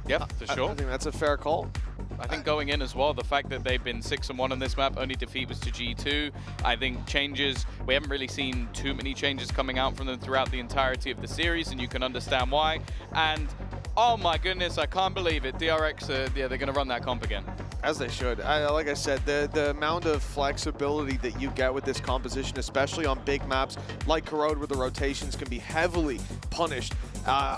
Yeah, for sure. I think that's a fair call. I think going in as well, the fact that they've been 6-1 on this map, only defeat was to G2. I think changes, we haven't really seen too many changes coming out from them throughout the entirety of the series, and you can understand why. And oh my goodness, I can't believe it. DRX, yeah, they're going to run that comp again. As they should. Like I said, the amount of flexibility that you get with this composition, especially on big maps like Corrode, where the rotations can be heavily punished,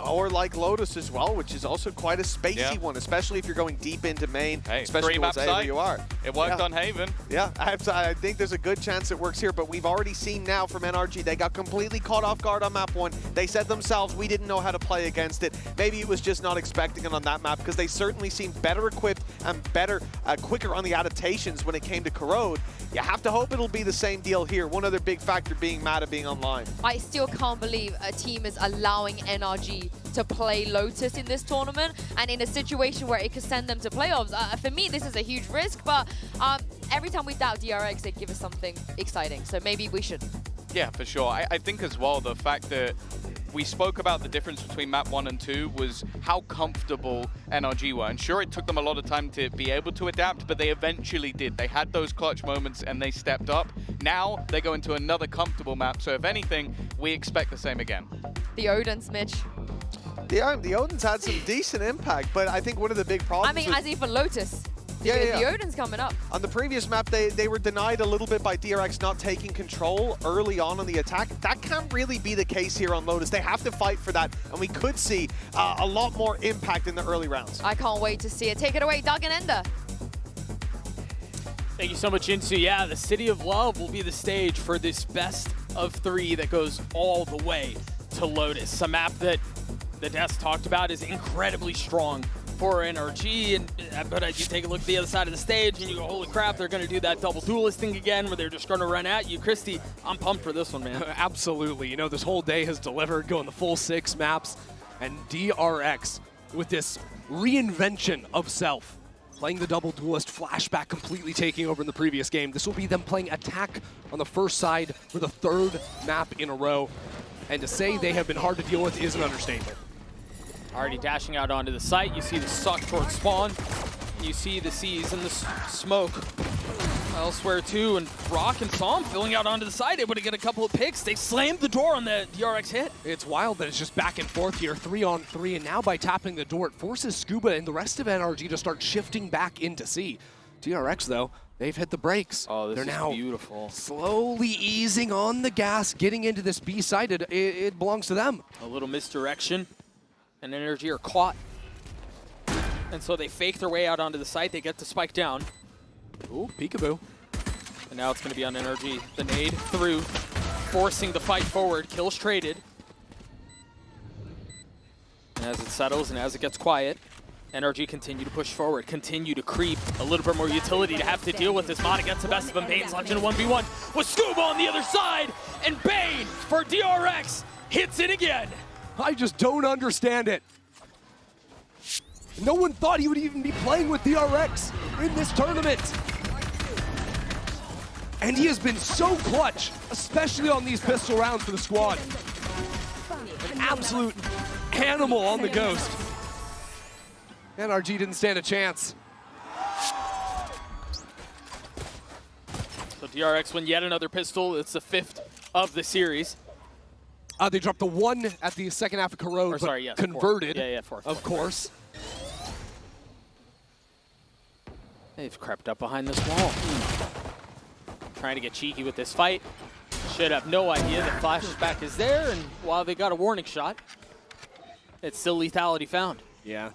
or like Lotus as well, which is also quite a spacey one, especially if you're going deep into main, especially wherever you are. It worked on Haven. Yeah, I think there's a good chance it works here, but we've already seen now from NRG, they got completely caught off guard on map 1. They said themselves, we didn't know how to play against it. Maybe it was just not expecting it on that map, because they certainly seem better equipped and better, quicker on the adaptations when it came to Corrode. You have to hope it'll be the same deal here. One other big factor being Mata being online. I still can't believe a team is allowing NRG to play Lotus in this tournament, and in a situation where it could send them to playoffs. For me, this is a huge risk, but every time we doubt DRX, they give us something exciting. So maybe we should. Yeah, for sure. I think as well, the fact that we spoke about the difference between map 1 and 2 was how comfortable NRG were. And sure, it took them a lot of time to be able to adapt, but they eventually did. They had those clutch moments and they stepped up. Now they go into another comfortable map. So if anything, we expect the same again. The Odins, Mitch. Yeah, the Odins had some decent impact, but I think one of the big problems. I mean, as even Lotus. Yeah. The Odin's coming up. On the previous map, they were denied a little bit by DRX not taking control early on the attack. That can't really be the case here on Lotus. They have to fight for that, and we could see a lot more impact in the early rounds. I can't wait to see it. Take it away, Doug and Ender. Thank you so much, Insu. Yeah, the City of Love will be the stage for this best of 3 that goes all the way to Lotus. A map that the Desk talked about is incredibly strong for NRG, but as you take a look at the other side of the stage and you go, holy crap, they're going to do that double duelist thing again where they're just going to run at you. Christy, I'm pumped for this one, man. Absolutely. You know, this whole day has delivered, going the full 6 maps, and DRX with this reinvention of self, playing the double duelist, flashback completely taking over in the previous game. This will be them playing attack on the first side for the 3rd map in a row, and to say they have been hard to deal with is an understatement. Already dashing out onto the site. You see the suck towards spawn. You see the C's and the smoke elsewhere too. And Rock and Psalm filling out onto the side, able to get a couple of picks. They slammed the door on the DRX hit. It's wild that it's just back and forth here, 3-on-3. And now by tapping the door, it forces Scuba and the rest of NRG to start shifting back into C. DRX, though, they've hit the brakes. Oh, this They're is now beautiful. Slowly easing on the gas, getting into this B side. It belongs to them. A little misdirection. And NRG are caught. And so they fake their way out onto the site. They get the spike down. Ooh, peekaboo. And now it's going to be on NRG. The nade through, forcing the fight forward. Kills traded. And as it settles and as it gets quiet, NRG continue to push forward, continue to creep. A little bit more utility to have to deal with as Mata gets the best of him. Bane's locked in a 1v1 with Scuba on the other side. And Bane for DRX hits it again. I just don't understand it. No one thought he would even be playing with DRX in this tournament. And he has been so clutch, especially on these pistol rounds for the squad. An absolute animal on the Ghost. NRG didn't stand a chance. So DRX win yet another pistol. It's the 5th of the series. They dropped the 1 at the second half of Corrode, but yes, converted, fourth. Of course. They've crept up behind this wall. Trying to get cheeky with this fight. Should have no idea the flashback is there, and while they got a warning shot, it's still lethality found. Yeah,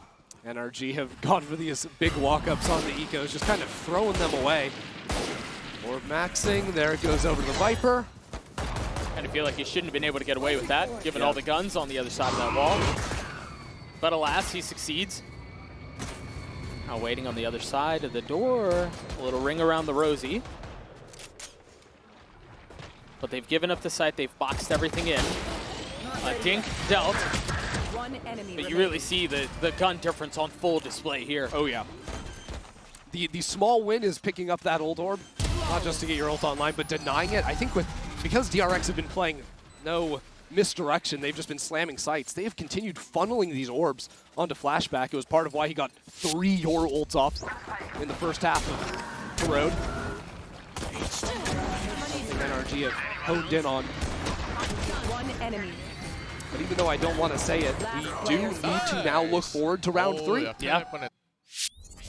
NRG have gone for these big walk-ups on the ecos, just kind of throwing them away. Orb maxing, there it goes over to the Viper. I feel like he shouldn't have been able to get away with that, given all the guns on the other side of that wall. But alas, he succeeds. Now waiting on the other side of the door. A little ring around the Rosie. But they've given up the site. They've boxed everything in. A dink dealt. But you really see the gun difference on full display here. Oh, yeah. The small win is picking up that old orb, not just to get your ult online, but denying it. I think because DRX have been playing no misdirection. They've just been slamming sights. They have continued funneling these orbs onto Flashback. It was part of why he got 3 Your ults off in the first half of the road. NRG have honed in on. One enemy. But even though I don't want to say it, we do need to now look forward to round 3. Yeah.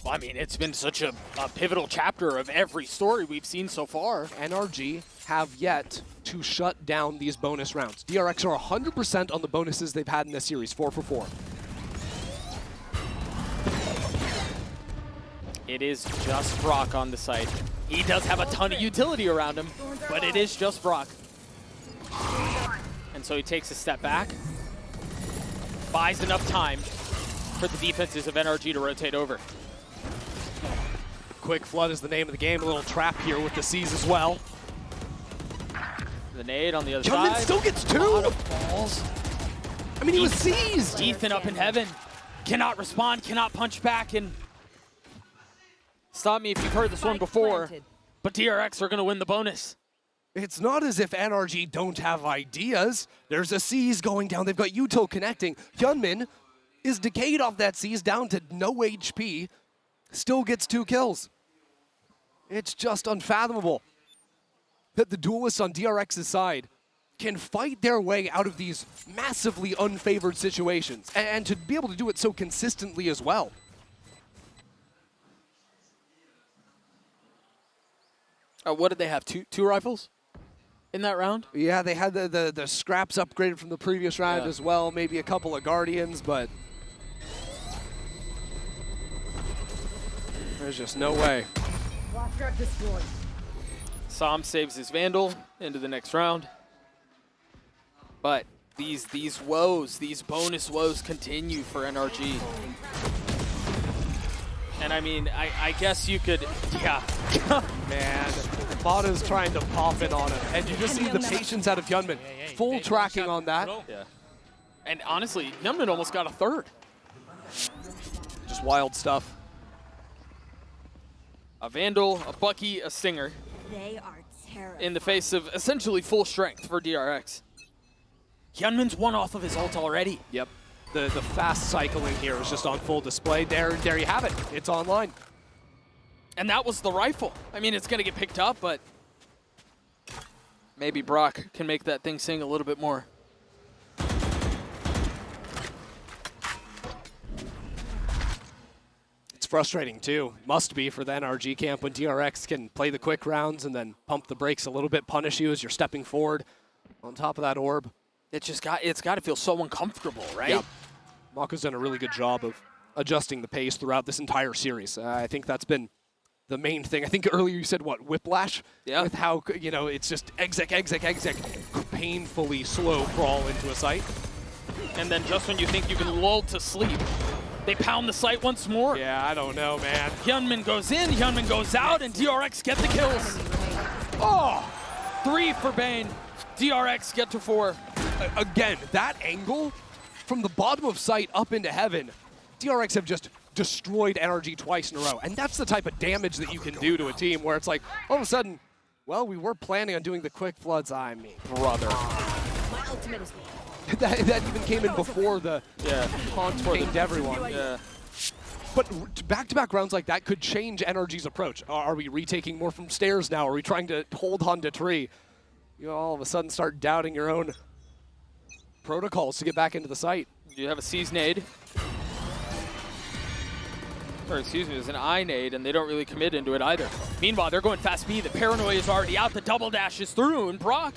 Well, I mean, it's been such a pivotal chapter of every story we've seen so far. NRG have yet to shut down these bonus rounds. DRX are 100% on the bonuses they've had in this series, 4 for 4. It is just Brock on the site. He does have a ton of utility around him, but it is just Brock. And so he takes a step back, buys enough time for the defenses of NRG to rotate over. Quick Flood is the name of the game. A little trap here with the C's as well. The nade on the other Hyunmin side. still gets 2! Balls. I mean, he was seized! Ethan up in heaven. Cannot respond, cannot punch back, and stop me if you've heard this one before, but DRX are going to win the bonus. It's not as if NRG don't have ideas. There's a C's going down. They've got util connecting. Hyunmin is decayed off that C's down to no HP. Still gets 2 kills. It's just unfathomable that the duelists on DRX's side can fight their way out of these massively unfavored situations, and to be able to do it so consistently as well. What did they have, two rifles in that round? Yeah, they had the scraps upgraded from the previous round as well, maybe a couple of Guardians, but there's just no way. Sam saves his Vandal into the next round. But these woes, these bonus woes continue for NRG. And I mean, I guess you could, yeah. Man, Vada's trying to pop in on him. And you just see the patience out of Hyunmin. Full tracking on that. Yeah. And honestly, Hyunmin almost got a 3rd. Just wild stuff. A Vandal, a Bucky, a Stinger. They are terrible. In the face of essentially full strength for DRX. Hyunmin's 1 off of his ult already. Yep. The fast cycling here is just on full display. There you have it. It's online. And that was the rifle. I mean, it's going to get picked up, but maybe Brock can make that thing sing a little bit more. It's frustrating too. Must be for the NRG camp when DRX can play the quick rounds and then pump the brakes a little bit, punish you as you're stepping forward on top of that orb. It's got to feel so uncomfortable, right? Yeah. Mako's done a really good job of adjusting the pace throughout this entire series. I think that's been the main thing. I think earlier you said, what, whiplash? Yeah. With how, you know, it's just exec, painfully slow crawl into a site. And then just when you think you can lull to sleep, they pound the site once more. Yeah, I don't know, man. Hyunmin goes in, Hyunmin goes out, and DRX get the kills. Oh, 3 for Bane. DRX get to 4. Again, that angle from the bottom of sight up into heaven, DRX have just destroyed NRG twice in a row. And that's the type of damage that you can do to a team where it's like, all of a sudden, well, we were planning on doing the quick floods. I mean, brother. My ultimate is that even came in before the taunt came to everyone. Yeah. But back-to-back rounds like that could change NRG's approach. Are we retaking more from stairs now? Are we trying to hold on to tree? You all of a sudden start doubting your own protocols to get back into the site. You have a C's nade. Or excuse me, there's an I nade, and they don't really commit into it either. Meanwhile, they're going fast B. The paranoia is already out. The double dash is through, and Brock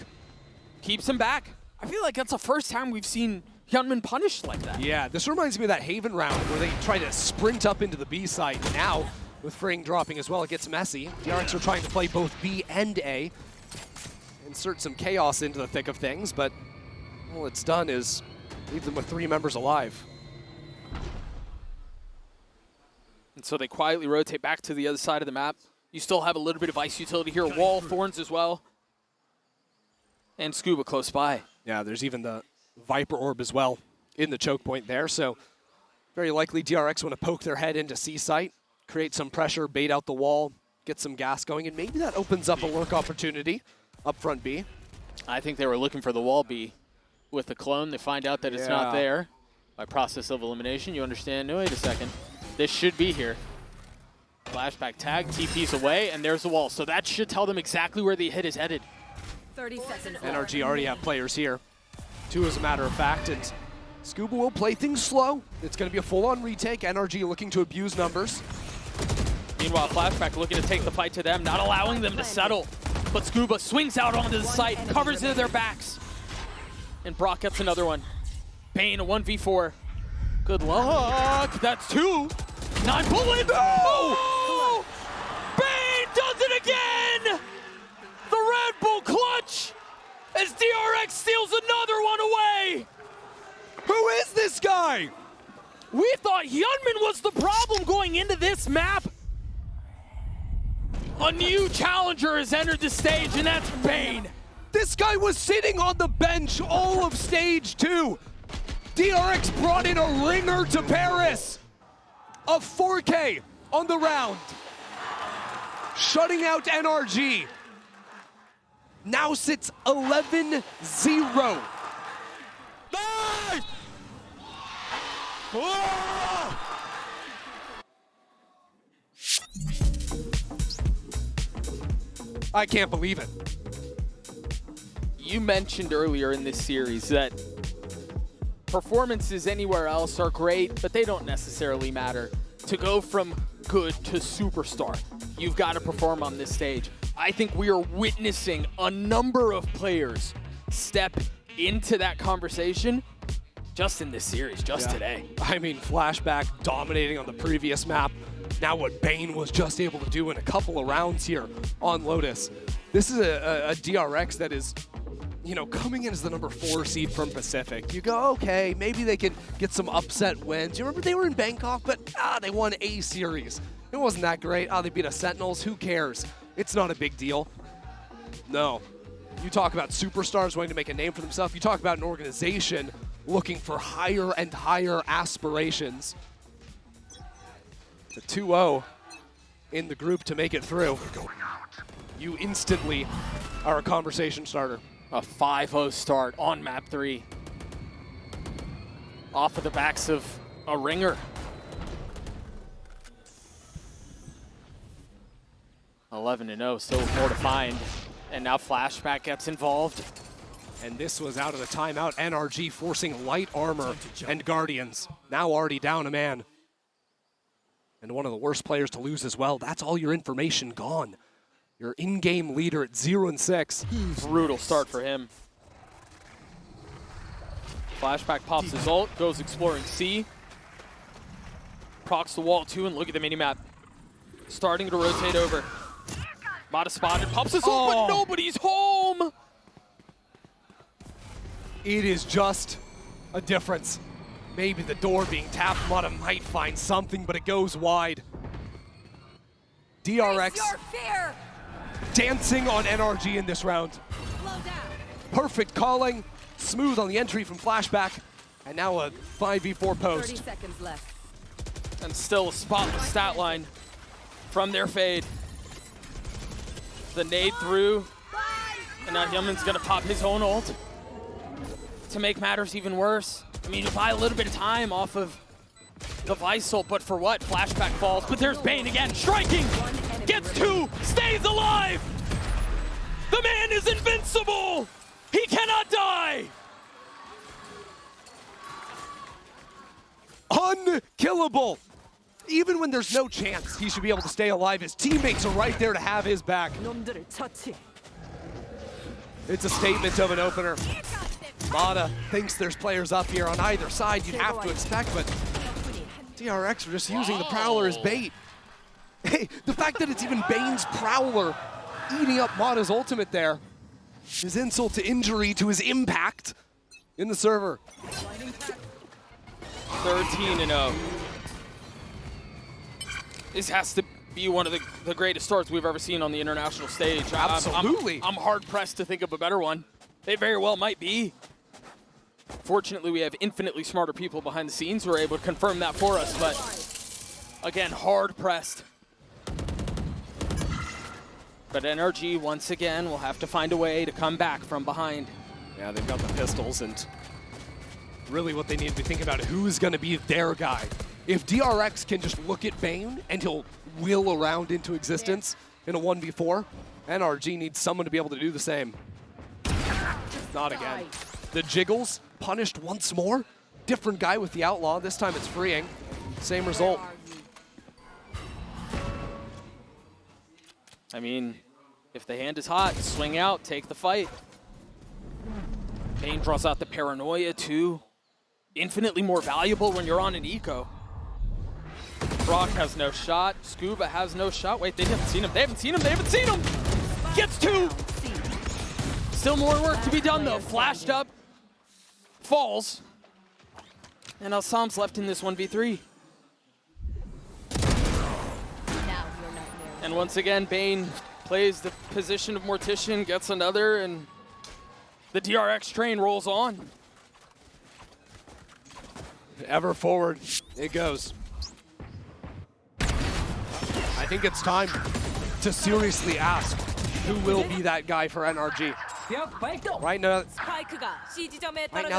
keeps him back. I feel like that's the first time we've seen Hyunmin punished like that. Yeah, this reminds me of that Haven round where they try to sprint up into the B site. Now, with Fring dropping as well, it gets messy. DRX are trying to play both B and A. Insert some chaos into the thick of things, but all it's done is leave them with 3 members alive. And so they quietly rotate back to the other side of the map. You still have a little bit of ice utility here. Wall, Thorns as well. And Scuba close by. Yeah, there's even the Viper Orb as well in the choke point there. So very likely DRX want to poke their head into C site, create some pressure, bait out the wall, get some gas going, and maybe that opens up a lurk opportunity up front B. I think they were looking for the wall B with the clone. They find out that it's not there by process of elimination. You understand? No, wait a second. This should be here. Flashback tag, TP's away, and there's the wall. So that should tell them exactly where the hit is headed. 30 seconds. NRG already have players here. 2 as a matter of fact, and Scuba will play things slow. It's going to be a full-on retake. NRG looking to abuse numbers. Meanwhile, Flashback looking to take the fight to them, not allowing them to settle. But Scuba swings out onto the site, covers into their backs. And Brock gets another one. Bane, a 1v4. Good luck. That's 2. 9 bullets. No! Bane does it again! The Red Bull clutch as DRX steals another one away. Who is this guy? We thought Hyunmin was the problem going into this map. A new challenger has entered the stage, and that's Bane. This guy was sitting on the bench all of stage 2. DRX brought in a ringer to Paris. A 4K on the round. Shutting out NRG. Now sits 11-0. Nice! I can't believe it. You mentioned earlier in this series that performances anywhere else are great, but they don't necessarily matter. To go from good to superstar, you've got to perform on this stage. I think we are witnessing a number of players step into that conversation just in this series, just today. I mean, Flashback dominating on the previous map. Now what Bane was just able to do in a couple of rounds here on Lotus. This is a DRX that is, you know, coming in as the number 4 seed from Pacific. You go, okay, maybe they can get some upset wins. You remember they were in Bangkok, but they won a series. It wasn't that great. They beat a Sentinels. Who cares? It's not a big deal. No. You talk about superstars wanting to make a name for themselves. You talk about an organization looking for higher and higher aspirations. The 2-0 in the group to make it through. You instantly are a conversation starter. A 5-0 start on map 3. Off of the backs of a ringer. 11-0, still more to find. And now Flashback gets involved. And this was out of the timeout. NRG forcing light armor and Guardians. Now already down a man. And one of the worst players to lose as well. That's all your information gone. Your in-game leader at 0-6. Brutal start for him. Flashback pops his ult, goes exploring C. Procs the wall too, and look at the minimap. Starting to rotate over. Mata spotted, pops his ult, but nobody's home! It is just a difference. Maybe the door being tapped, Mata might find something, but it goes wide. DRX dancing on NRG in this round. Perfect calling, smooth on the entry from Flashback, and now a 5v4 post. 30 seconds left. And still a spotless stat line from their fade. The nade through, and now Hyunmin's gonna pop his own ult to make matters even worse. I mean, you buy a little bit of time off of the Vice ult, but for what? Flashback falls, but there's Bane again, striking! Gets 2, stays alive! The man is invincible! He cannot die! Unkillable! Even when there's no chance he should be able to stay alive, his teammates are right there to have his back. It's a statement of an opener. Mata thinks there's players up here on either side, you'd have to expect, but DRX are just using the Prowler as bait. Hey, the fact that it's even Bane's Prowler eating up Mata's ultimate there is insult to injury to his impact in the server. 13-0. This has to be one of the greatest starts we've ever seen on the international stage. Absolutely. I'm hard-pressed to think of a better one. They very well might be. Fortunately, we have infinitely smarter people behind the scenes who are able to confirm that for us, but again, hard-pressed. But NRG, once again, will have to find a way to come back from behind. Yeah, they've got the pistols, and really what they need to be thinking about. Who's going to be their guy? If DRX can just look at Bane and he'll wheel around into existence in a 1v4, NRG needs someone to be able to do the same. Not again. The jiggles punished once more. Different guy with the outlaw. This time it's freeing. Same result. I mean, if the hand is hot, swing out, take the fight. Bane draws out the paranoia too. Infinitely more valuable when you're on an eco. Brock has no shot. Scuba has no shot. Wait, they haven't seen him. They haven't seen him. They haven't seen him. Gets two. Still more work to be done though. Flashed up. Falls. And now Sam's left in this 1v3. And once again, Bane plays the position of Mortician, gets another, and the DRX train rolls on. Ever forward it goes. I think it's time to seriously ask who will be that guy for NRG. Right now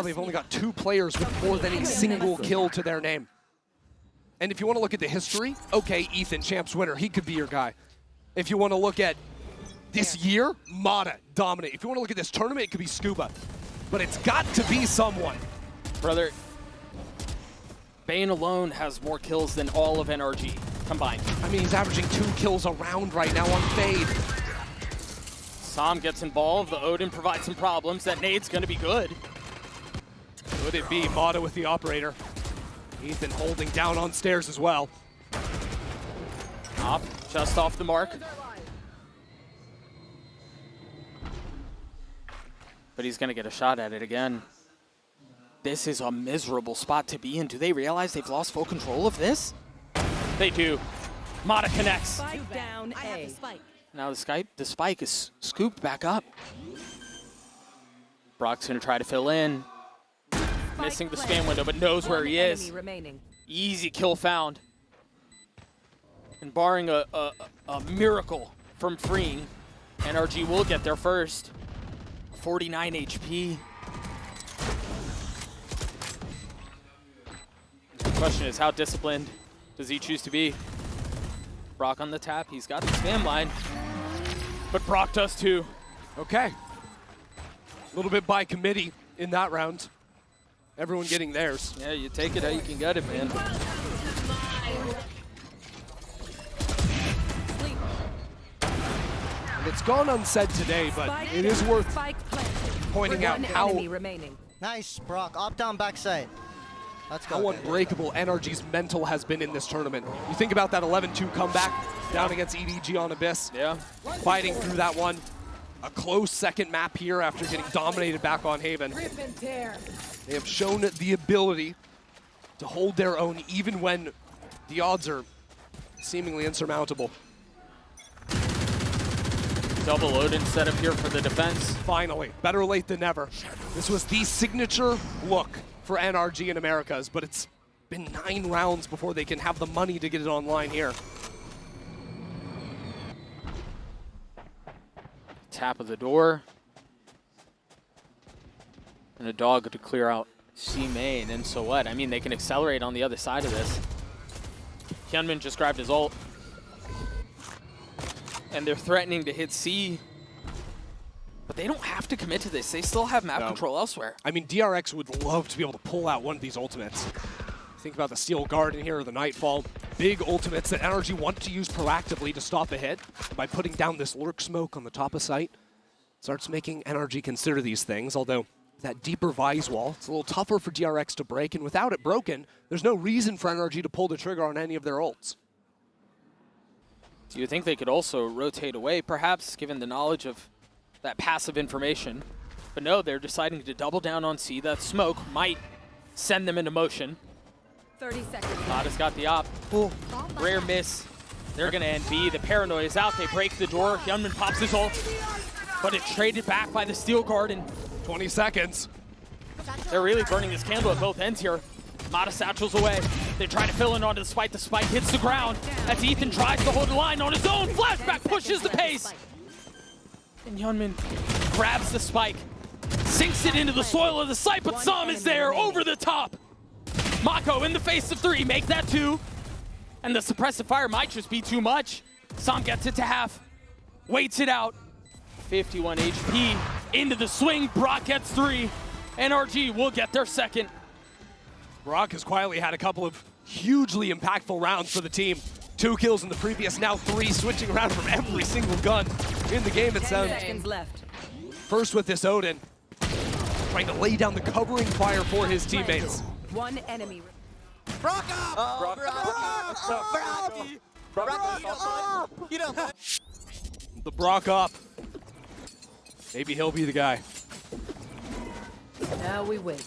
they've only got 2 players with more than a single kill to their name. And if you want to look at the history, okay, Ethan, champs winner, he could be your guy. If you want to look at this year, Mata, dominate. If you want to look at this tournament, it could be Scuba. But it's got to be someone. Brother, Bane alone has more kills than all of NRG combined. I mean, he's averaging 2 kills a round right now on Fade. Sam gets involved. The Odin provides some problems. That nade's going to be good. Could it be Mata with the operator? Ethan holding down on stairs as well. Op, just off the mark. But he's going to get a shot at it again. This is a miserable spot to be in. Do they realize they've lost full control of this? They do. Mata connects. Spike down A. Now the spike is scooped back up. Brock's going to try to fill in. Missing the spam window, but knows where he is. Easy kill found. And barring a miracle from freeing, NRG will get there first. 49 HP. The question is, how disciplined does he choose to be? Brock on the tap. He's got the spam line. But Brock does too. Okay. A little bit by committee in that round. Everyone getting theirs. Yeah, you take it how you can get it, man. It's gone unsaid today, but it is worth pointing out how Nice, Brock. Up, down, backside. Let's go. How unbreakable NRG's mental has been in this tournament. You think about that 11-2 comeback down against EDG on Abyss. Yeah. Fighting through that one. A close second map here after getting dominated back on Haven. They have shown the ability to hold their own even when the odds are seemingly insurmountable. Double Odin set up here for the defense. Finally, better late than never. This was the signature look for NRG in Americas, but it's been 9 rounds before they can have the money to get it online here. Tap of the door. And a dog to clear out C main, and so what? I mean, they can accelerate on the other side of this. Hyunmin just grabbed his ult. And they're threatening to hit C. But they don't have to commit to this. They still have map control elsewhere. I mean, DRX would love to be able to pull out one of these ultimates. Think about the Steel Garden here or the Nightfall. Big ultimates that NRG want to use proactively to stop a hit by putting down this lurk smoke on the top of site. Starts making NRG consider these things, although that deeper Vise wall, it's a little tougher for DRX to break, and without it broken, there's no reason for NRG to pull the trigger on any of their ults. Do you think they could also rotate away, perhaps, given the knowledge of that passive information? But no, they're deciding to double down on C. That smoke might send them into motion. 30 seconds. Mata's got the op. Ooh, rare miss. They're going to end B. The paranoia is out. They break the door. Hyunmin pops his ult. But it's traded back by the Steel Garden. 20 seconds. They're really burning this candle at both ends here. Mata satchels away. They try to fill in onto the spike. The spike hits the ground as Ethan tries to hold the line on his own. Flashback pushes the pace. And Hyunmin grabs the spike. Sinks it into the soil of the site, but Sam is there, over the top. Mako in the face of 3, make that 2. And the suppressive fire might just be too much. Sam gets it to half, waits it out. 51 HP, into the swing, Brock gets 3. NRG will get their second. Brock has quietly had a couple of hugely impactful rounds for the team. 2 kills in the previous, now 3, switching around from every single gun in the game. It's 10 seconds left. first with this Odin, trying to lay down the covering fire for his teammates. One enemy. The Brock up. Maybe he'll be the guy. Now we wait.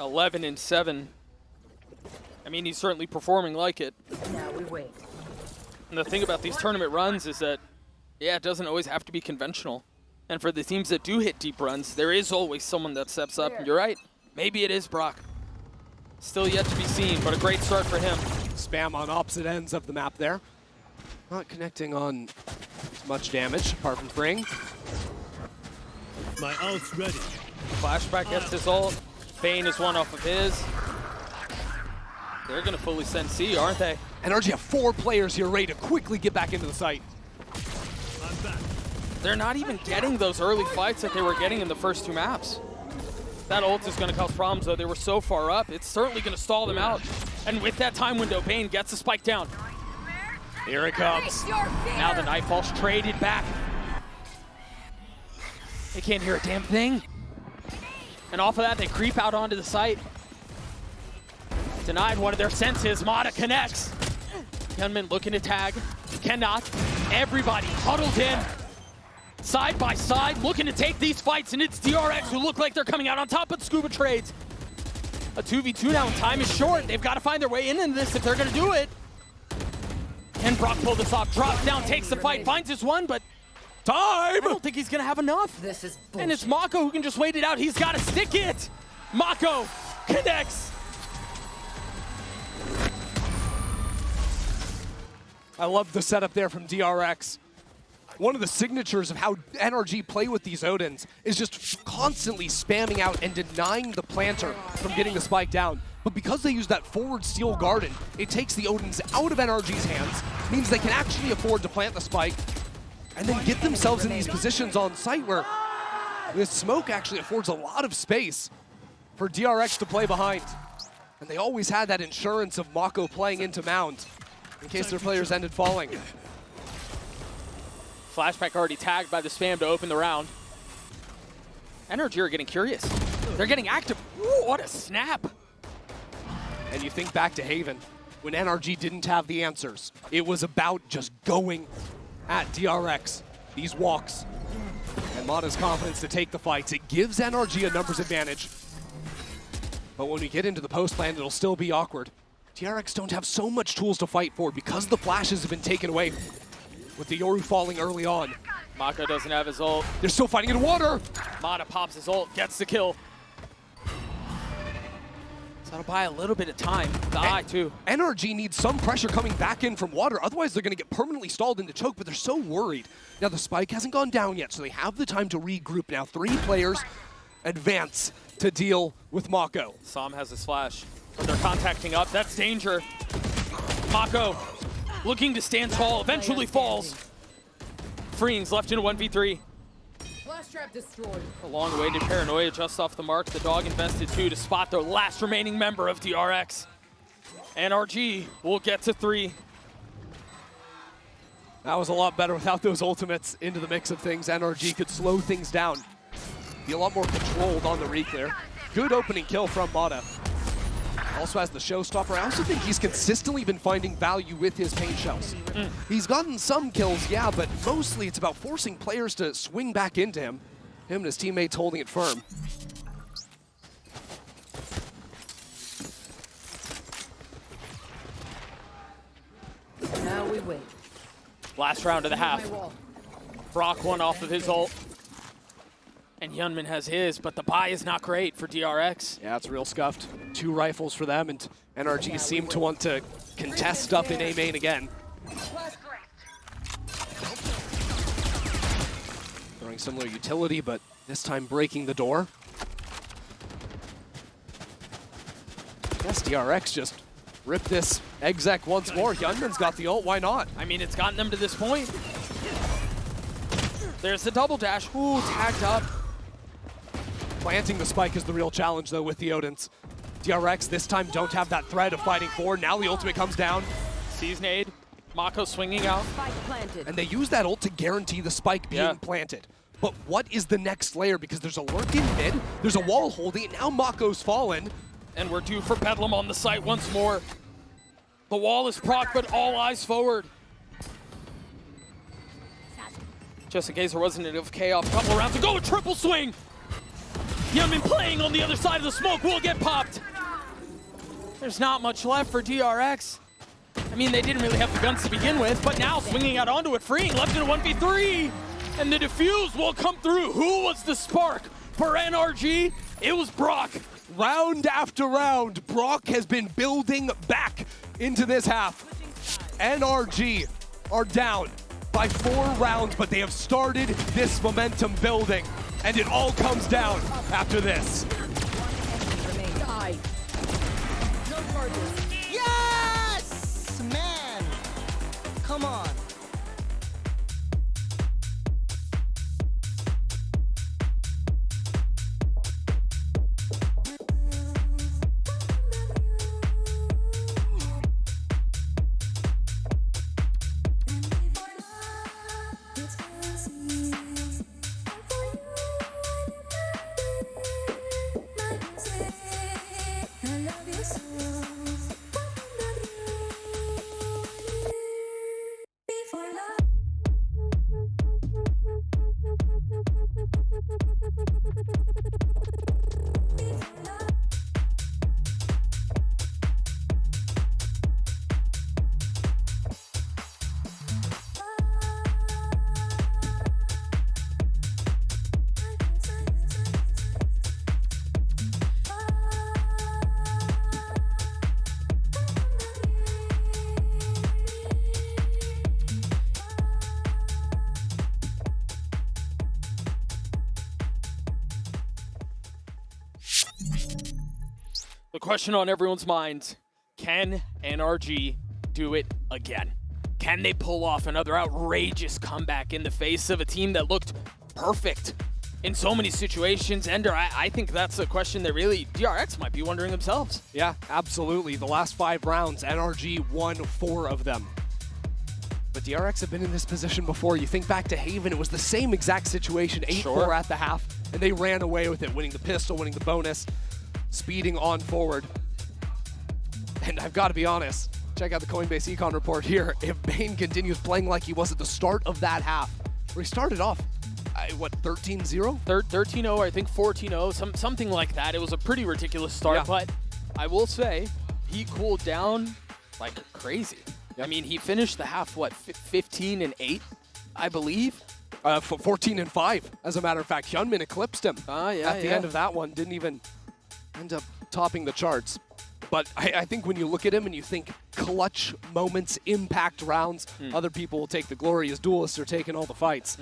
11 and 7. I mean, he's certainly performing like it. Now we wait. And the thing about these tournament runs is that, yeah, it doesn't always have to be conventional. And for the teams that do hit deep runs, there is always someone that steps up. And you're right, maybe it is Brock. Still yet to be seen, but a great start for him. Spam on opposite ends of the map there. Not connecting on much damage, apart from Fring. My ult's ready. Flashback gets his ult. Bane is one off of his. They're going to fully send C, aren't they? NRG have 4 players here ready to quickly get back into the site. I'm back. They're not even getting those early fights that they were getting in the first 2 maps. That ult is going to cause problems, though. They were so far up, it's certainly going to stall them out. And with that time window, Bane gets the spike down. Here it comes. Now the Nightfall's traded back. They can't hear a damn thing. And off of that, they creep out onto the site. Denied one of their senses. Mata connects. Gunman looking to tag. Cannot. Everybody huddled in. Side by side, looking to take these fights, and it's DRX who look like they're coming out on top, but Scuba trades. A 2v2 now, and time is short. They've got to find their way into this if they're going to do it. Can Brock pull this off? Drops down, takes the fight, finds his one, but Time! I don't think he's going to have enough. This is bullshit. And it's Mako who can just wait it out. He's got to stick it. Mako connects. I love the setup there from DRX. One of the signatures of how NRG play with these Odins is just constantly spamming out and denying the planter from getting the spike down. But because they use that forward steel garden, it takes the Odins out of NRG's hands, means they can actually afford to plant the spike and then get themselves in these positions on site where this smoke actually affords a lot of space for DRX to play behind. And they always had that insurance of Mako playing into Mound in case their players ended falling. Flashback already tagged by the spam to open the round. NRG are getting curious. They're getting active. Ooh, what a snap. And you think back to Haven, when NRG didn't have the answers. It was about just going at DRX, these walks, and Mata's confidence to take the fights. It gives NRG a numbers advantage. But when we get into the post plan, it'll still be awkward. DRX don't have so much tools to fight for because the flashes have been taken away with the Yoru falling early on. Mako doesn't have his ult. They're still fighting in water. Mata pops his ult, gets the kill. So that'll buy a little bit of time. The eye, too. NRG needs some pressure coming back in from water, otherwise they're going to get permanently stalled into choke, but they're so worried. Now the spike hasn't gone down yet, so they have the time to regroup now. 3 players advance to deal with Mako. Sam has his flash, but they're contacting up. That's danger. Mako looking to stand tall, eventually falls. Freeing's left in a 1v3. Flash trap destroyed. A long-awaited paranoia just off the mark. The dog invested 2 to spot their last remaining member of DRX. NRG will get to 3. That was a lot better without those ultimates into the mix of things. NRG could slow things down, be a lot more controlled on the re-clear. Good opening kill from Mata. Also has the showstopper. I also think he's consistently been finding value with his paint shells. He's gotten some kills, yeah, but mostly it's about forcing players to swing back into him. Him and his teammates holding it firm. Now we wait. Last round of the half. Brock one off of his ult. And Yunman has his, but the buy is not great for DRX. Yeah, it's real scuffed. 2 rifles for them, and NRG seem to want to contest up in A main again. Throwing similar utility, but This time breaking the door. Yes, DRX just rip this exec once more. Hyunmin's got the ult, why not? I mean, it's gotten them to this point. There's the double dash. Ooh, tagged up. Planting the spike is the real challenge, though, with the Odins. DRX this time don't have that threat of fighting forward. Now the ultimate comes down. Sees nade. Mako swinging out. Spike planted. And they use that ult to guarantee the spike being planted. But what is the next layer? Because there's a lurk in mid, there's a wall holding, and now Mako's fallen. And we're due for Bedlam on the site once more. The wall is proc, but all eyes forward. Just in case there wasn't enough chaos, a couple of rounds to go, a triple swing! Hyunmin playing on the other side of the smoke will get popped. There's not much left for DRX. I mean, they didn't really have the guns to begin with, but now swinging out onto it, freeing, left in a 1v3. And the defuse will come through. Who was the spark for NRG? It was Brock. Round after round, Brock has been building back into this half. NRG are down by 4 rounds, but they have started this momentum building. And it all comes down after this. Die. No charges. Yes! Man! Come on. The question on everyone's minds, can NRG do it again? Can they pull off another outrageous comeback in the face of a team that looked perfect in so many situations? Ender, I think that's a question that really DRX might be wondering themselves. Yeah, absolutely. The last 5 rounds, NRG won 4 of them. But DRX have been in this position before. You think back to Haven, it was the same exact situation, 8-4 at the half, and they ran away with it, winning the pistol, winning the bonus, speeding on forward. And I've got to be honest, check out the Coinbase Econ report here. If Bane continues playing like he was at the start of that half, where he started off, what, 13-0? 13-0, I think 14-0, something like that. It was a pretty ridiculous start, but I will say, he cooled down like crazy. I mean, he finished the half, what, 15-8, I believe? 14-5, as a matter of fact. Hyunmin eclipsed him at the end of that one. Didn't even end up topping the charts. But I think when you look at him and you think clutch moments, impact rounds, other people will take the glory as duelists are taking all the fights.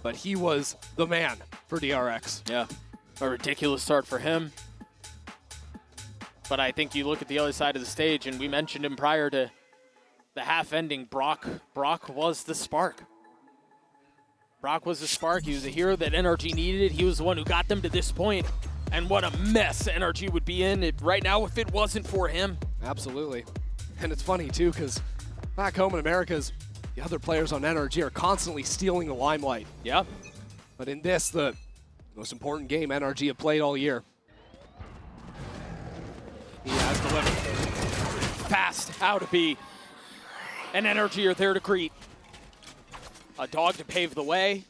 But he was the man for DRX. Yeah, a ridiculous start for him. But I think you look at the other side of the stage, and we mentioned him prior to the half ending. Brock was the spark. Brock was the spark. He was the hero that NRG needed. He was the one who got them to this point. And what a mess NRG would be in right now if it wasn't for him. Absolutely. And it's funny, too, because back home in Americas, the other players on NRG are constantly stealing the limelight. Yeah. But in this, the most important game NRG have played all year, he has delivered. Fast out of B. And NRG are there to greet. A dog to pave the way.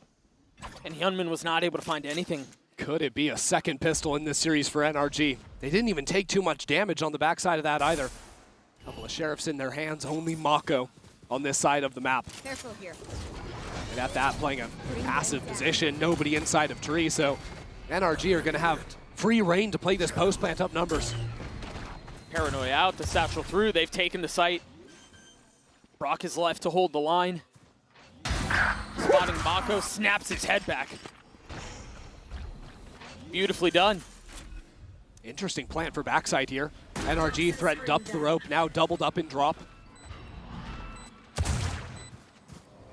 And Hyunmin was not able to find anything. Could it be a second pistol in this series for NRG? They didn't even take too much damage on the backside of that either. A couple of sheriffs in their hands, only Mako on this side of the map. Careful here. And at that, playing a passive position, nobody inside of tree, so NRG are going to have free reign to play this post, plant up numbers. Paranoia out, the satchel through, they've taken the site. Brock is left to hold the line. Spotting Mako, snaps his head back. Beautifully done. Interesting plant for backside here. NRG threatened up the rope, now doubled up in drop.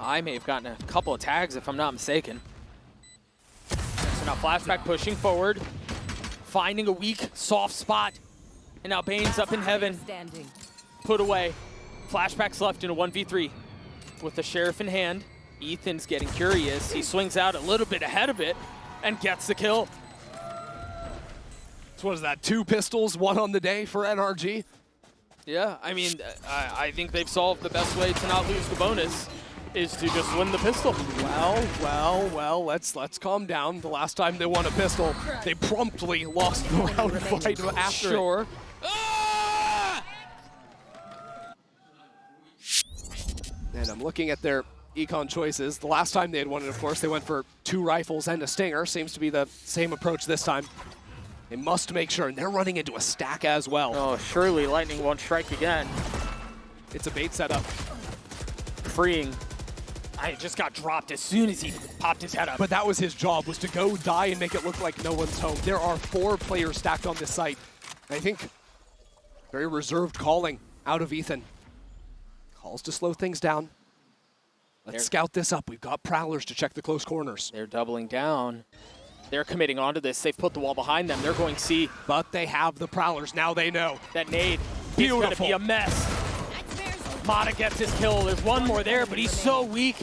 I may have gotten a couple of tags if I'm not mistaken. So now Flashback pushing forward, finding a weak, soft spot. And now Bane's up in heaven, Standing. put away. Flashback's left in a 1v3. With the Sheriff in hand, Ethan's getting curious. He swings out a little bit ahead of it and gets the kill. So what is that, 2 pistols, 1 on the day for NRG? Yeah, I mean, I think they've solved the best way to not lose the bonus is to just win the pistol. Well, let's calm down. The last time they won a pistol, they promptly lost the round fight after. Sure. And I'm looking at their econ choices. The last time they had won it, of course, they went for 2 rifles and a stinger. Seems to be the same approach this time. They must make sure, and they're running into a stack as well. Oh, surely Lightning won't strike again. It's a bait setup. Freeing. I just got dropped as soon as he popped his head up. But that was his job, was to go die and make it look like no one's home. There are 4 players stacked on this site. I think very reserved calling out of Ethan. Calls to slow things down. Let's scout this up. We've got Prowlers to check the close corners. They're doubling down. They're committing onto this. They've put the wall behind them. They're going C. But they have the Prowlers. Now they know. That nade Beautiful. is going to be a mess. Mata gets his kill. There's one more there, but he's so weak.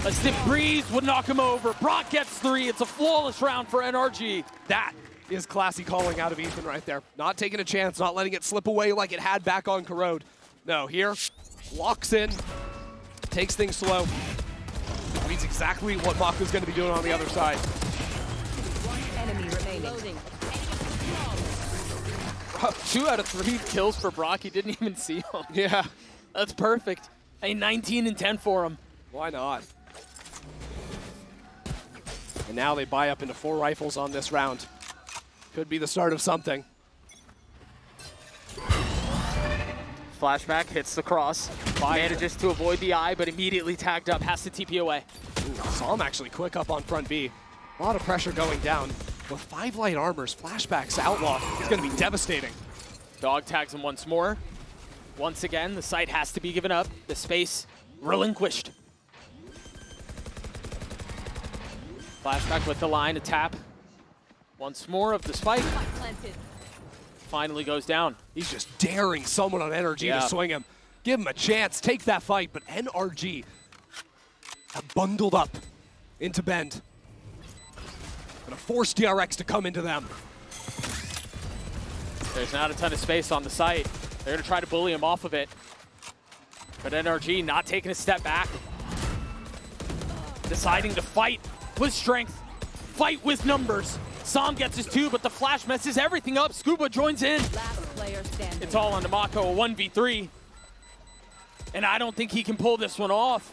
A stiff breeze would knock him over. Brock gets 3. It's a flawless round for NRG. That is classy calling out of Ethan right there. Not taking a chance, not letting it slip away like it had back on Corrode. No, here, locks in, takes things slow. Reads exactly what Maka's going to be doing on the other side. Enemy remaining. 2 out of 3 kills for Brock. He didn't even see him. Yeah. That's perfect. A 19 and 10 for him. Why not? And now they buy up into 4 rifles on this round. Could be the start of something. Flashback hits the cross. Manages to avoid the eye, but immediately tagged up. Has to TP away. Ooh, saw him actually quick up on front B. A lot of pressure going down. With 5 light armors, Flashback's outlaw is going to be devastating. Dog tags him once more. Once again, the site has to be given up. The space relinquished. Flashback with the line, a tap. Once more of the spike. Finally goes down. He's just daring someone on NRG to swing him. Give him a chance, take that fight, but NRG have bundled up into Bend. Gonna force DRX to come into them. There's not a ton of space on the site. They're gonna try to bully him off of it. But NRG not taking a step back. Deciding to fight with strength, fight with numbers. Sam gets his 2, but the flash messes everything up. Scuba joins in. Last player standing. It's all on Mako, a 1v3. And I don't think he can pull this one off.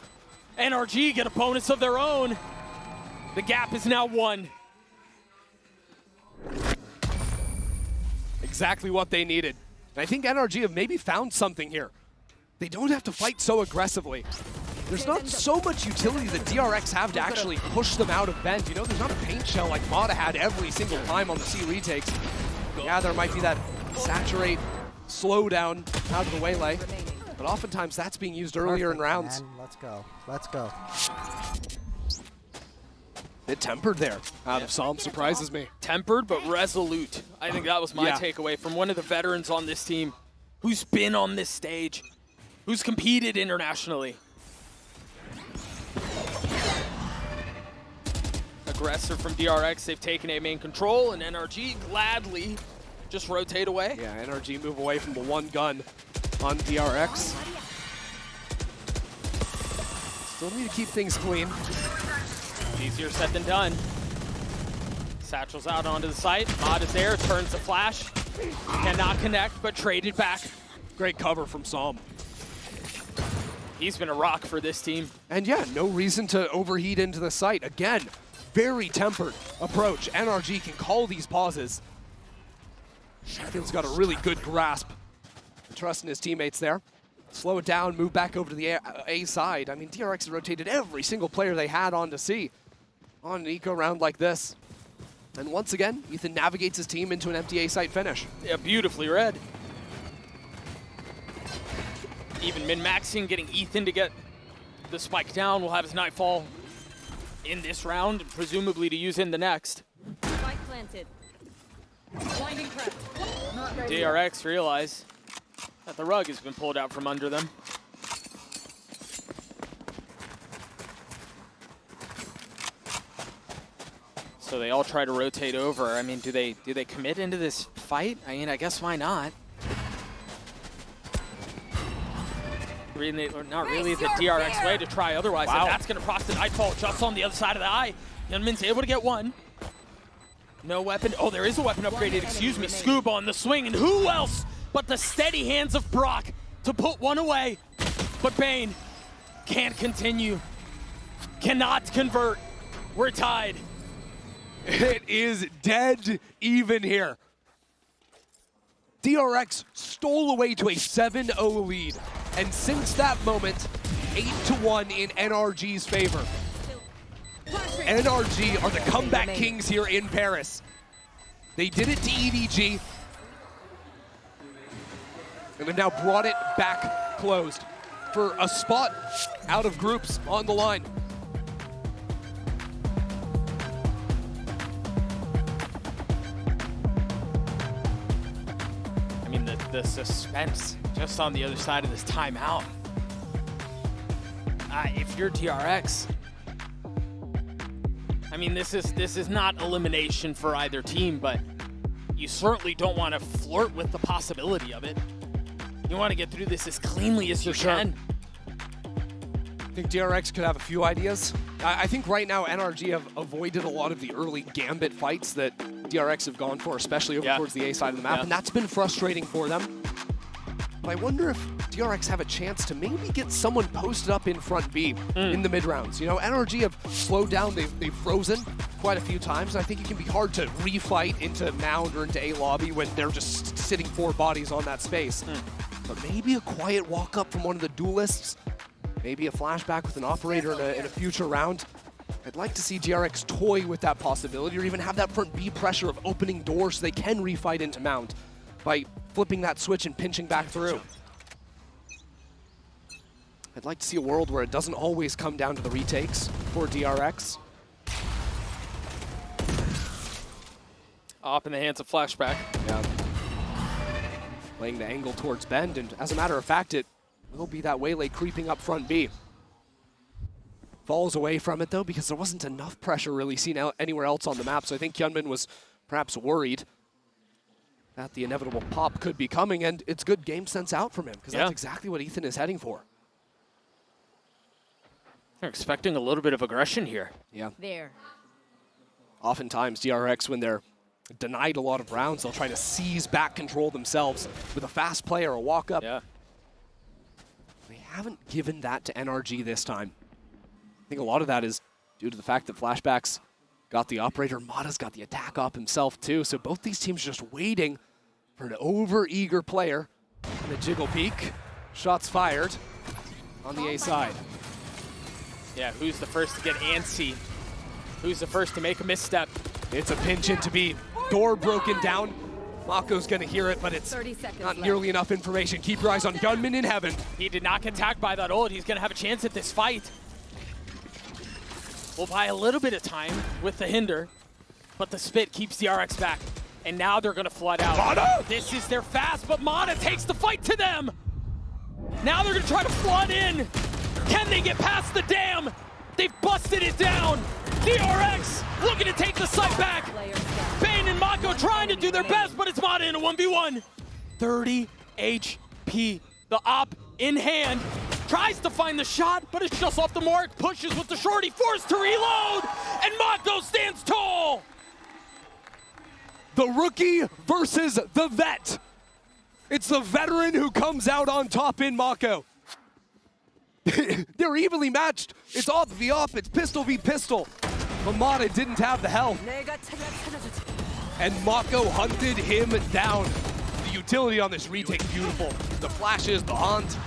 NRG get a bonus of their own. The gap is now 1. Exactly what they needed. And I think NRG have maybe found something here. They don't have to fight so aggressively. There's not so much utility that DRX have to actually push them out of Bend. You know, there's not a paint shell like Mata had every single time on the C retakes. Yeah, there might be that saturate, slow down out of the waylay. But oftentimes that's being used earlier in rounds. Man. Let's go. Let's go. Bit tempered there out of Psalm, surprises me. Tempered but resolute. I think that was my takeaway from one of the veterans on this team who's been on this stage, who's competed internationally. Aggressive from DRX, they've taken A main control, and NRG gladly just rotate away. Yeah, NRG move away from the one gun on DRX. Still need to keep things clean. Easier said than done. Satchel's out onto the site. Mod is there, turns the flash. Cannot connect, but traded back. Great cover from Psalm. He's been a rock for this team. And yeah, no reason to overheat into the site. Again, very tempered approach. NRG can call these pauses. Sheffield's got a really good grasp. Trusting his teammates there. Slow it down, move back over to the A side. I mean, DRX rotated every single player they had on to C on an eco round like this. And once again, Ethan navigates his team into an empty A site finish. Yeah, beautifully read. Even min-maxing, getting Ethan to get the spike down. We'll have his Nightfall in this round, presumably to use in the next. Spike planted. Blinding crack. Not ready. DRX realize that the rug has been pulled out from under them. So they all try to rotate over. I mean, do they commit into this fight? I mean, I guess why not? Really, or not really the DRX way to try otherwise. Wow. And that's going to proc the Nightfall just on the other side of the eye. Yunmin's able to get one. No weapon. Oh, there is a weapon upgraded. Excuse me. Scoob on the swing. And who else but the steady hands of Brock to put one away? But Bane can't continue. Cannot convert. We're tied. It is dead even here. DRX stole away to a 7-0 lead. And since that moment, 8-1 in NRG's favor. NRG are the comeback kings here in Paris. They did it to EDG. And have now brought it back closed for a spot out of groups on the line. I mean, the suspense just on the other side of this timeout. If you're DRX, I mean, this is not elimination for either team, but you certainly don't want to flirt with the possibility of it. You want to get through this as cleanly as you can. I think DRX could have a few ideas. I think right now NRG have avoided a lot of the early gambit fights that DRX have gone for, especially over towards the A side of the map, and that's been frustrating for them. But I wonder if DRX have a chance to maybe get someone posted up in front B in the mid-rounds. You know, NRG have slowed down, they've frozen quite a few times, and I think it can be hard to refight into Mound or into A lobby when they're just sitting 4 bodies on that space. But maybe a quiet walk-up from one of the duelists, maybe a flashback with an operator in a future round. I'd like to see DRX toy with that possibility, or even have that front B pressure of opening doors so they can refight into Mound by flipping that switch and pinching back through. I'd like to see a world where it doesn't always come down to the retakes for DRX. Up in the hands of flashback. Yeah. Playing the angle towards Bend, and as a matter of fact, it will be that waylay creeping up front B. Falls away from it though, because there wasn't enough pressure really seen anywhere else on the map, so I think Hyunmin was perhaps worried that the inevitable pop could be coming, and it's good game sense out from him, because that's exactly what Ethan is heading for. They're expecting a little bit of aggression here. Yeah. There. Oftentimes, DRX, when they're denied a lot of rounds, they'll try to seize back control themselves with a fast play or a walk-up. Yeah. They haven't given that to NRG this time. I think a lot of that is due to the fact that Flashback's got the operator, Mata's got the attack op himself too, so both these teams just waiting for an over-eager player. And a jiggle peek. Shots fired on the A side. Yeah, who's the first to get antsy? Who's the first to make a misstep? It's a pinch into B. Door broken down. Mako's gonna hear it, but it's 30 seconds not left. nearly enough information. Keep your eyes on Gunman in heaven. He did not get tagged by that ult. He's gonna have a chance at this fight. We'll buy a little bit of time with the hinder, but the spit keeps DRX back. And now they're gonna flood out. Mata! This is their fast, but Mata takes the fight to them. Now they're gonna try to flood in. Can they get past the dam? They've busted it down. DRX looking to take the site back. Bane and Mako trying to do their best, but it's Mata in a 1v1. 30 HP. The op in hand. Tries to find the shot, but it's just off the mark. Pushes with the shorty, forced to reload, and Mako stands tall. The rookie versus the vet. It's the veteran who comes out on top in Mako. They're evenly matched. It's op v op, it's pistol v pistol. But Mata didn't have the health. And Mako hunted him down. The utility on this retake, beautiful. The flashes, the hunt.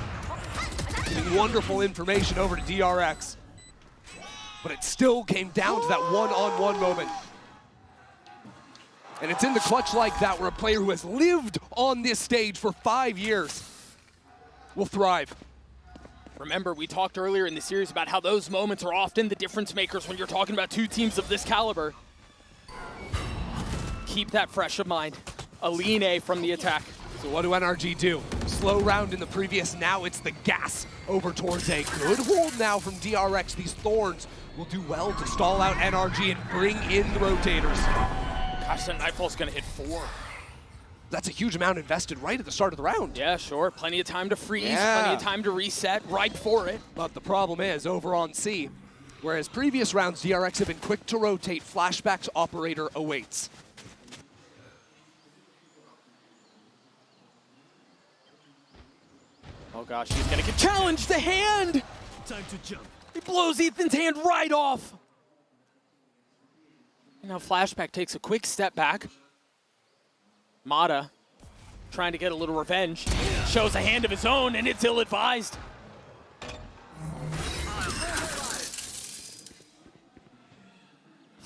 Giving wonderful information over to DRX. But it still came down to that one-on-one moment. And it's in the clutch like that where a player who has lived on this stage for 5 years will thrive. Remember, we talked earlier in the series about how those moments are often the difference makers when you're talking about two teams of this caliber. Keep that fresh of mind. A lean A from the attack. So what do NRG do? Slow round in the previous, now it's the gas over towards A. Good hold now from DRX. These Thorns will do well to stall out NRG and bring in the rotators. Gosh, that Nightfall's gonna hit 4. That's a huge amount invested right at the start of the round. Yeah, sure. Plenty of time to freeze, plenty of time to reset, right for it. But the problem is, over on C, whereas previous rounds, DRX have been quick to rotate, Flashback's operator awaits. Oh gosh, he's gonna get challenged to hand! Time to jump. He blows Ethan's hand right off! Now Flashback takes a quick step back. Mata trying to get a little revenge. Shows a hand of his own, and it's ill-advised.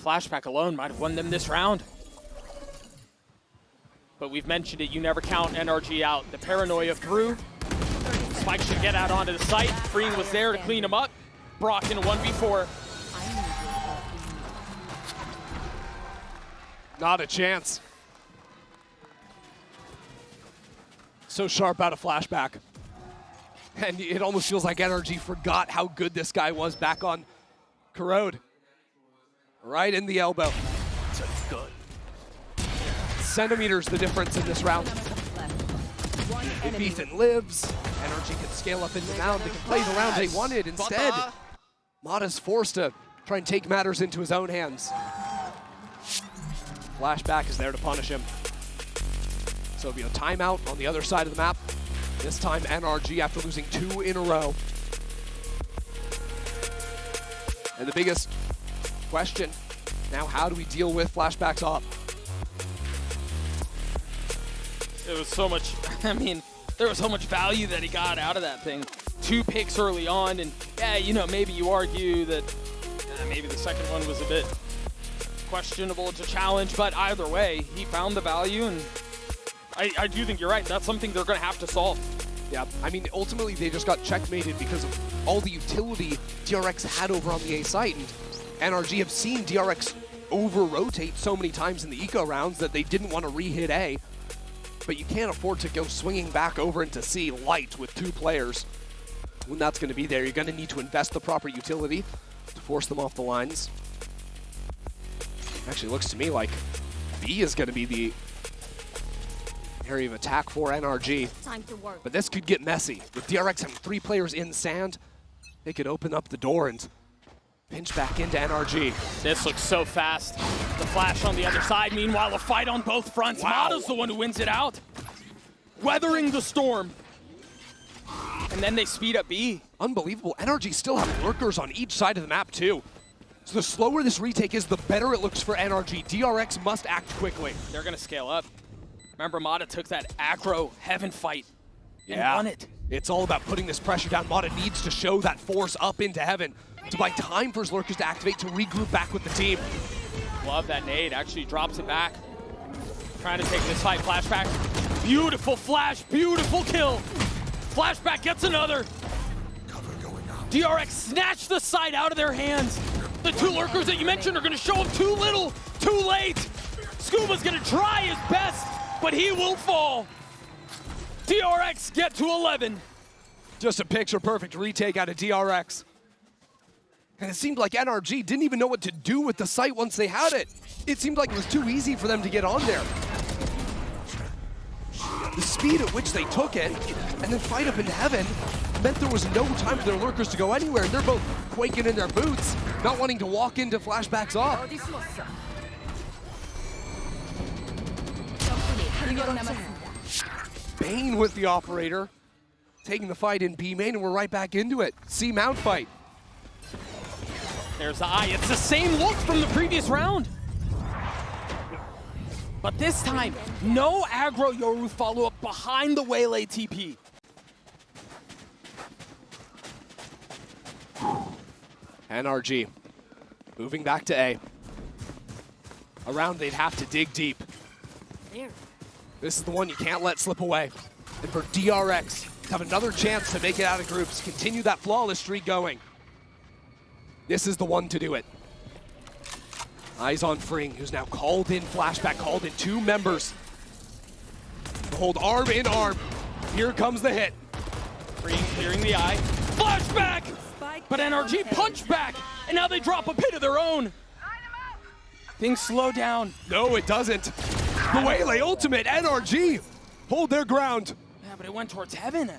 Flashback alone might have won them this round. But we've mentioned it, you never count NRG out. The paranoia through. Spike should get out onto the site. Freeing was there to clean him up. Brock in a 1v4. Not a chance. So sharp out of Flashback. And it almost feels like NRG forgot how good this guy was back on Corrode. Right in the elbow. Centimeters the difference in this round. If Ethan lives, NRG can scale up into round. They can play the round they wanted. Instead, Mata's forced to try and take matters into his own hands. Flashback is there to punish him. So it'll be a timeout on the other side of the map. This time NRG after losing 2 in a row. And the biggest question, now how do we deal with Flashback's op? It was so much, I mean, there was so much value that he got out of that thing. 2 picks early on, and yeah, you know, maybe you argue that maybe the second one was a bit questionable to challenge, but either way, he found the value, and I do think you're right. That's something they're going to have to solve. Yeah, I mean, ultimately they just got checkmated because of all the utility DRX had over on the A site, and NRG have seen DRX over-rotate so many times in the eco rounds that they didn't want to re-hit A. But you can't afford to go swinging back over into C light with 2 players. When that's going to be there, you're going to need to invest the proper utility to force them off the lines. Actually, looks to me like B is going to be the area of attack for NRG. Time to work. But this could get messy. With DRX having 3 players in sand, they could open up the door and pinch back into NRG. This looks so fast. The flash on the other side. Meanwhile, a fight on both fronts. Wow. Mata's the one who wins it out. Weathering the storm. And then they speed up B. Unbelievable. NRG still have lurkers on each side of the map, too. So the slower this retake is, the better it looks for NRG. DRX must act quickly. They're going to scale up. Remember, Mata took that aggro heaven fight and won it. It's all about putting this pressure down. Mata needs to show that force up into heaven to buy time for his lurkers to activate, to regroup back with the team. Love that nade. Actually drops it back. Trying to take this fight. Flashback. Beautiful flash. Beautiful kill. Flashback gets another. DRX snatched the site out of their hands. The 2 lurkers that you mentioned are going to show up too little, too late. Scuba's going to try his best, but he will fall. DRX get to 11. Just a picture-perfect retake out of DRX. And it seemed like NRG didn't even know what to do with the site once they had it. It seemed like it was too easy for them to get on there. The speed at which they took it and then fight up into heaven meant there was no time for their lurkers to go anywhere. And they're both quaking in their boots, not wanting to walk into Flashback's off. Bane with the operator, taking the fight in B main, and we're right back into it. C mount fight. There's the eye. It's the same look from the previous round. But this time, no aggro Yoru follow-up behind the Waylay TP. NRG moving back to A. A round they'd have to dig deep. This is the one you can't let slip away. And for DRX to have another chance to make it out of groups, continue that flawless streak going. This is the one to do it. Eyes on Fring, who's now called in flashback, called in 2 members. Hold arm in arm. Here comes the hit. Fring clearing the eye. Flashback! But NRG punch back, and now they drop a pit of their own. Things slow down. No, it doesn't. The Waylay ultimate, NRG, hold their ground. Yeah, but it went towards heaven.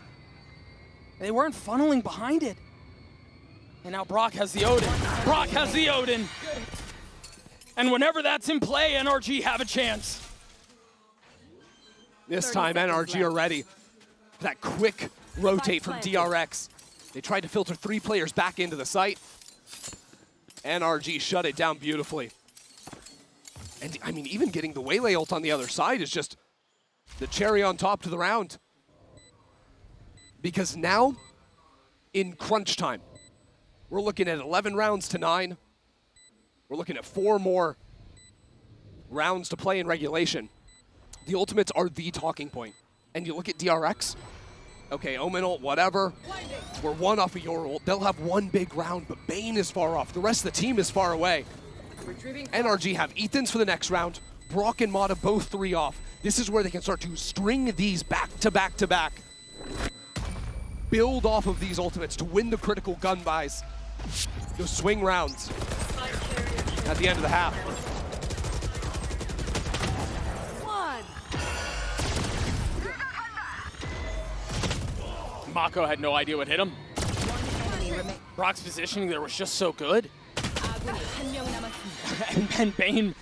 They weren't funneling behind it. And now Brock has the Odin. Brock has the Odin. And whenever that's in play, NRG have a chance. This time, NRG are ready. That quick rotate from DRX. They tried to filter 3 players back into the site. NRG shut it down beautifully. And I mean, even getting the Waylay ult on the other side is just the cherry on top to the round. Because now, in crunch time, we're looking at 11 rounds to 9. We're looking at 4 more rounds to play in regulation. The ultimates are the talking point. And you look at DRX, okay, Omen ult, whatever. We're 1 off of your ult. They'll have 1 big round, but Bane is far off. The rest of the team is far away. NRG have Ethans for the next round. Brock and Mata both 3 off. This is where they can start to string these back to back to back. Build off of these ultimates to win the critical gun buys. Those swing rounds at the end of the half. Mako had no idea what hit him. Brock's positioning there was just so good. and Bane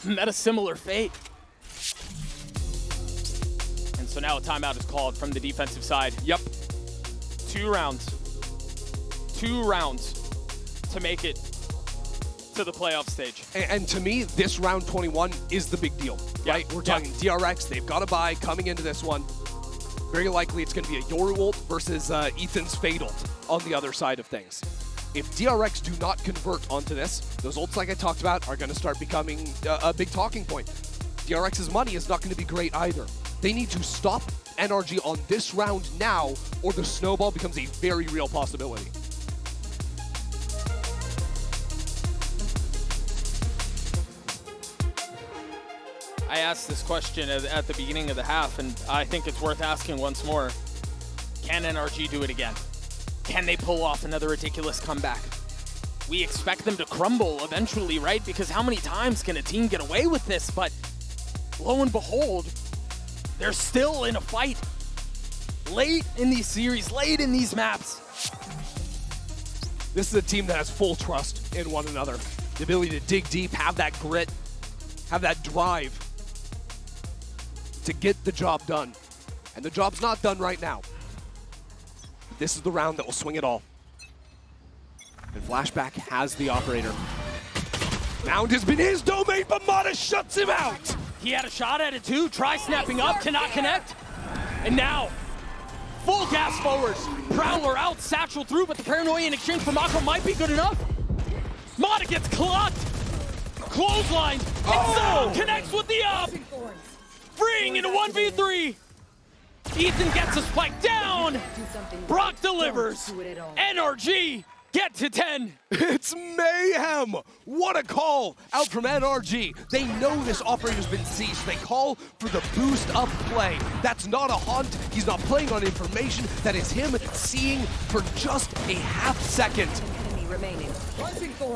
met a similar fate. And so now a timeout is called from the defensive side. Yep. 2 rounds. 2 rounds to make it to the playoff stage. And to me, this round 21 is the big deal, right? We're talking DRX, they've got a bye coming into this one. Very likely it's going to be a Yoru ult versus Ethan's Fade ult on the other side of things. If DRX do not convert onto this, those ults like I talked about are going to start becoming a big talking point. DRX's money is not going to be great either. They need to stop NRG on this round now, or the snowball becomes a very real possibility. I asked this question at the beginning of the half, and I think it's worth asking once more. Can NRG do it again? Can they pull off another ridiculous comeback? We expect them to crumble eventually, right? Because how many times can a team get away with this? But lo and behold, they're still in a fight. Late in these series, late in these maps. This is a team that has full trust in one another. The ability to dig deep, have that grit, have that drive to get the job done. And the job's not done right now. This is the round that will swing it all. And Flashback has the operator. Mound has been his domain, but Mata shuts him out. He had a shot at it too, try snapping up, cannot connect. And now, full gas forward. Prowler out, satchel through, but the paranoia in exchange for Mako might be good enough. Mata gets clocked. Clothesline, and connects with the up. Freeing into 1v3. Ethan gets a spike down. Brock delivers. NRG get to 10. It's mayhem. What a call out from NRG. They know this operator's been seized. They call for the boost up play. That's not a hunt. He's not playing on information. That is him seeing for just a half second.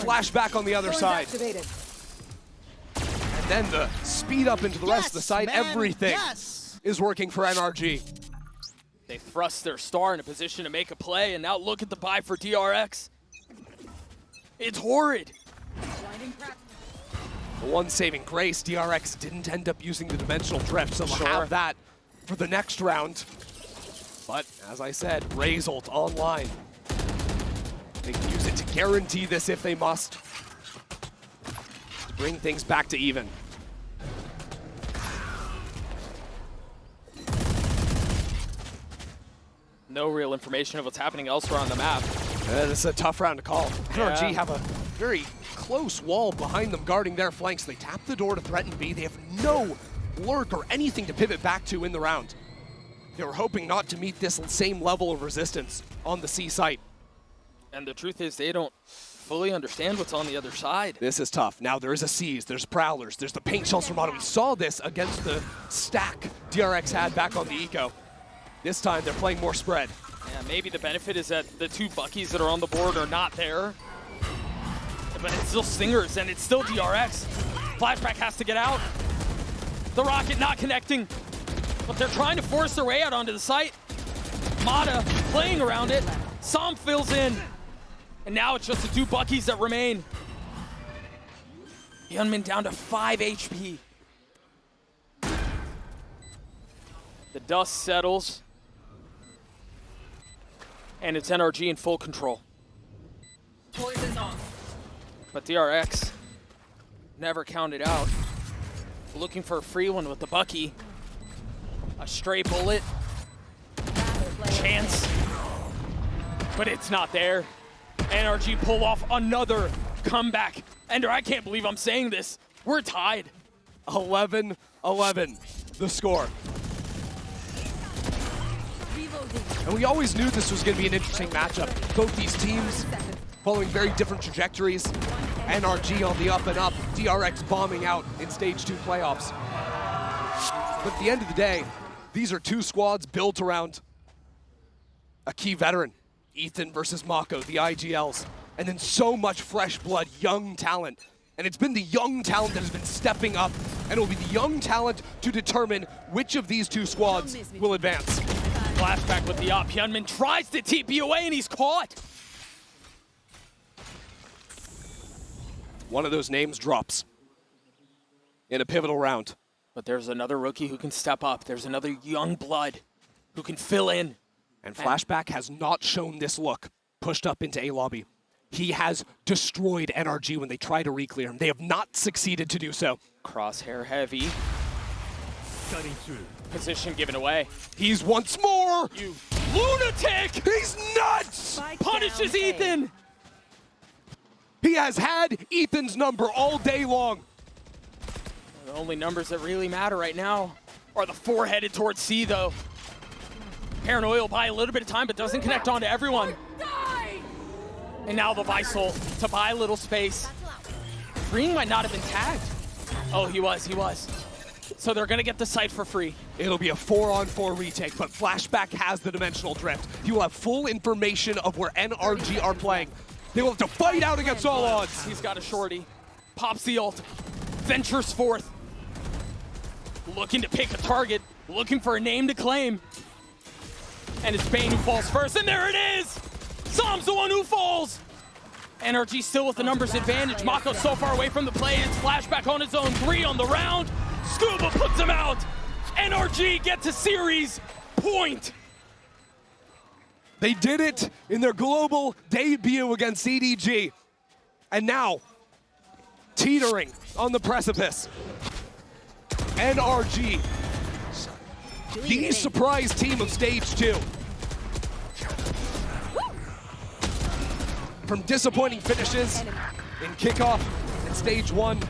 Flashback on the other side. And then the speed up into the rest of the side. Everything is working for NRG. They thrust their star in a position to make a play, and now look at the buy for DRX. It's horrid. The one saving grace, DRX didn't end up using the dimensional drift, so we'll have that for the next round. But as I said, Ray's ult online. They can use it to guarantee this if they must. To bring things back to even. No real information of what's happening elsewhere on the map. This is a tough round to call. NRG have a very close wall behind them guarding their flanks. They tap the door to threaten B. They have no lurk or anything to pivot back to in the round. They were hoping not to meet this same level of resistance on the C site. And the truth is they don't fully understand what's on the other side. This is tough. Now there is a C's, there's Prowlers, there's the paint shells from Auto. We saw this against the stack DRX had back on the Eco. This time they're playing more spread. Yeah, maybe the benefit is that the two Buckies that are on the board are not there. But it's still Stingers and it's still DRX. Flashback has to get out. The rocket not connecting. But they're trying to force their way out onto the site. Mata playing around it. Som fills in. And now it's just the two Buckies that remain. Hyunmin down to 5 HP. The dust settles. And it's NRG in full control. Poison's off. But DRX never counted out. Looking for a free one with the Bucky. A stray bullet. Chance. But it's not there. NRG pull off another comeback. Ender, I can't believe I'm saying this. We're tied. 11-11, the score. And we always knew this was going to be an interesting matchup. Both these teams following very different trajectories. NRG on the up and up, DRX bombing out in Stage 2 playoffs. But at the end of the day, these are two squads built around a key veteran. Ethan versus Mako, the IGLs. And then so much fresh blood, young talent. And it's been the young talent that has been stepping up, and it will be the young talent to determine which of these two squads will advance. Flashback with the up. Hyunmin tries to TP away and he's caught. One of those names drops in a pivotal round. But there's another rookie who can step up. There's another young blood who can fill in. And Flashback has not shown this look pushed up into A lobby. He has destroyed NRG when they try to re-clear him. They have not succeeded to do so. Crosshair heavy. Cutting through. Position given away. He's once more. You lunatic! He's nuts! Punishes Ethan! He has had Ethan's number all day long. The only numbers that really matter right now are the four headed towards C, though. Paranoia will buy a little bit of time, but doesn't connect on to everyone. And now the Visol to buy a little space. Green might not have been tagged. Oh, he was. So they're gonna get the site for free. It'll be a 4-on-4 retake, but Flashback has the dimensional drift. He will have full information of where NRG are playing. They will have to fight out against all odds. He's got a shorty. Pops the ult. Ventures forth. Looking to pick a target. Looking for a name to claim. And it's Bane who falls first, and there it is! Som's the one who falls! NRG still with the numbers advantage. Mako so far away from the play. It's Flashback on his own. 3 on the round. Scuba puts him out. NRG gets a series point. They did it in their global debut against CDG. And now, teetering on the precipice. NRG, the surprise team of Stage 2. From disappointing finishes in kickoff and Stage 1,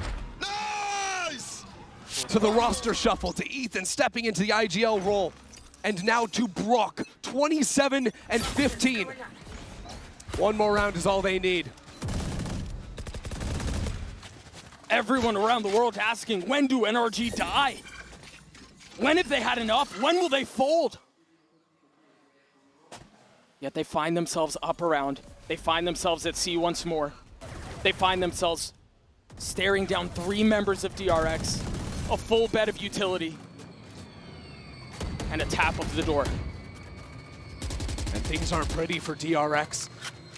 to the roster shuffle, to Ethan stepping into the IGL role, and now to Brock, 27 and 15. One more round is all they need. Everyone around the world asking, when do NRG die? When have they had enough? When will they fold? Yet they find themselves up around. They find themselves at C once more. They find themselves staring down 3 members of DRX, a full bed of utility, and a tap of the door. And things aren't pretty for DRX.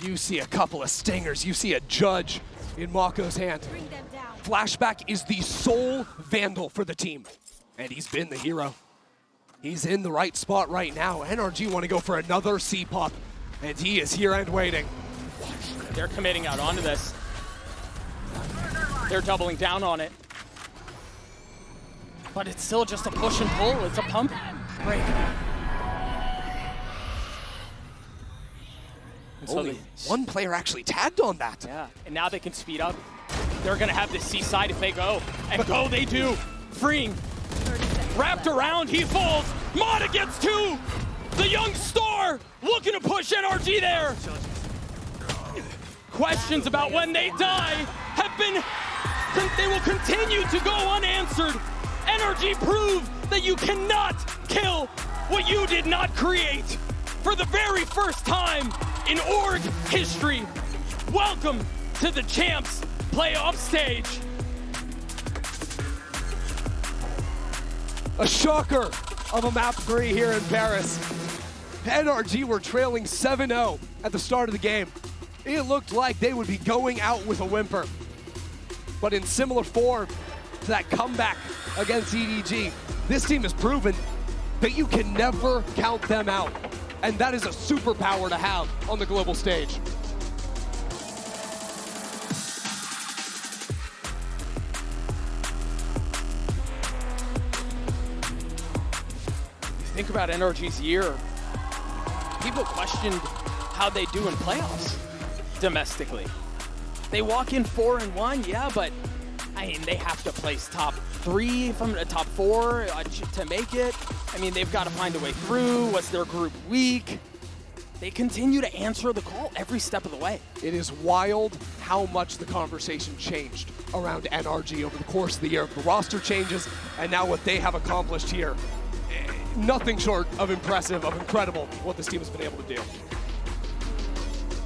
You see a couple of stingers. You see a judge in Mako's hand. Flashback is the sole Vandal for the team. And he's been the hero. He's in the right spot right now. NRG want to go for another C-pop. And he is here and waiting. They're committing out onto this. They're doubling down on it. But it's still just a push and pull. It's a pump break. Only one player actually tagged on that. Yeah, and now they can speed up. They're gonna have this C side if they go. And go they do. Freeing Wrapped around, he falls. Mata gets two. The young star looking to push NRG there. Questions about when they die have been, they will continue to go unanswered. NRG prove that you cannot kill what you did not create. For the very first time in org history, welcome to the Champs playoff stage. A shocker of a map 3 here in Paris. NRG were trailing 7-0 at the start of the game. It looked like they would be going out with a whimper. But in similar form to that comeback against EDG, this team has proven that you can never count them out. And that is a superpower to have on the global stage. Think about NRG's year. People questioned how they do in playoffs domestically. They walk in 4-1, yeah, but I mean, they have to place top 3 from the top 4 to make it. I mean, they've got to find a way through. Was their group weak? They continue to answer the call every step of the way. It is wild how much the conversation changed around NRG over the course of the year. The roster changes, and now what they have accomplished here, nothing short of impressive, of incredible, what this team has been able to do.